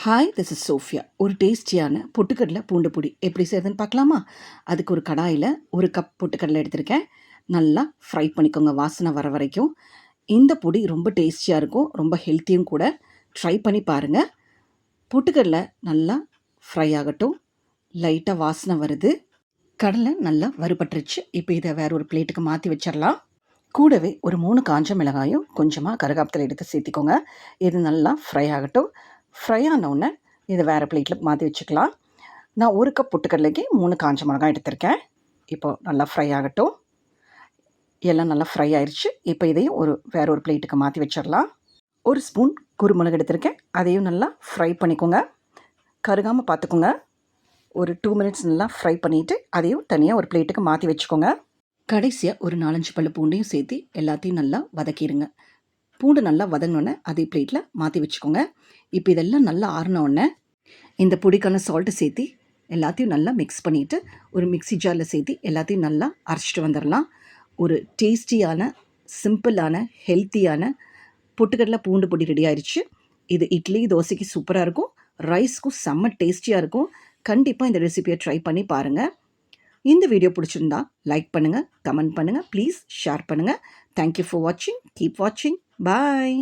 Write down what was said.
Hi, this is Sofia. ஒரு டேஸ்டியான பொட்டுக்கடலை பூண்டு பொடி எப்படி செய்யறதுன்னு பார்க்கலாமா? அதுக்கு ஒரு கடாயில் 1 கப் பொட்டுக்கடலை எடுத்திருக்கேன். நல்லா ஃப்ரை பண்ணிக்கோங்க வாசனை வர வரைக்கும். இந்த பொடி ரொம்ப டேஸ்டியாக இருக்கும், ரொம்ப ஹெல்த்தியும் கூட. ட்ரை பண்ணி பாருங்கள். பொட்டுக்கடலை நல்லா ஃப்ரை ஆகட்டும். லைட்டாக வாசனை வருது. கடலை நல்லா வறுபட்டுருச்சு. இப்போ இதை வேற ஒரு பிளேட்டுக்கு மாற்றி வச்சிடலாம். கூடவே ஒரு 3 காஞ்ச மிளகாயும் கொஞ்சமாக கருகாப்பிலை எடுத்து சேர்த்திக்கோங்க. இது நல்லா ஃப்ரை ஆகட்டும். ஃப்ரை ஆனவுடனே இதை வேறு பிளேட்டில் மாற்றி வச்சுக்கலாம். நான் 1 கப் பொட்டுக்கடலைக்கு 3 காஞ்ச மிளகாய் எடுத்திருக்கேன். இப்போது நல்லா ஃப்ரை ஆகட்டும். எல்லாம் நல்லா ஃப்ரை ஆயிடுச்சு. இப்போ இதையும் வேறு ஒரு பிளேட்டுக்கு மாற்றி வச்சிடலாம். 1 ஸ்பூன் குருமிளகு எடுத்திருக்கேன். அதையும் நல்லா ஃப்ரை பண்ணிக்கோங்க. கருகாமல் பார்த்துக்கோங்க. ஒரு 2 மினிட்ஸ் நல்லா ஃப்ரை பண்ணிவிட்டு அதையும் தனியாக ஒரு பிளேட்டுக்கு மாற்றி வச்சுக்கோங்க. கடைசியாக ஒரு 4-5 பல்லு பூண்டையும் சேர்த்து எல்லாத்தையும் நல்லா வதக்கிடுங்க. பூண்டு நல்லா வதங்கினோடனே அதே பிளேட்டில் மாற்றி வச்சுக்கோங்க. இப்போ இதெல்லாம் நல்லா ஆறினோடனே இந்த பொடிக்கான சால்ட்டு சேர்த்து எல்லாத்தையும் நல்லா மிக்ஸ் பண்ணிவிட்டு ஒரு மிக்ஸி ஜாரில் சேர்த்து எல்லாத்தையும் நல்லா அரைச்சிட்டு வந்துடலாம். ஒரு டேஸ்டியான, சிம்பிளான, ஹெல்த்தியான பொட்டுக்கடலை பூண்டு பொடி ரெடி ஆயிடுச்சு. இது இட்லி, தோசைக்கு சூப்பராக இருக்கும். ரைஸ்க்கும் செம்ம டேஸ்டியாக இருக்கும். கண்டிப்பாக இந்த ரெசிபியை ட்ரை பண்ணி பாருங்கள். இந்த வீடியோ பிடிச்சிருந்தா லைக் பண்ணுங்கள், கமெண்ட் பண்ணுங்கள், ப்ளீஸ் ஷேர் பண்ணுங்கள். தேங்க்யூ ஃபார் வாட்சிங். கீப் வாட்சிங். பாய்.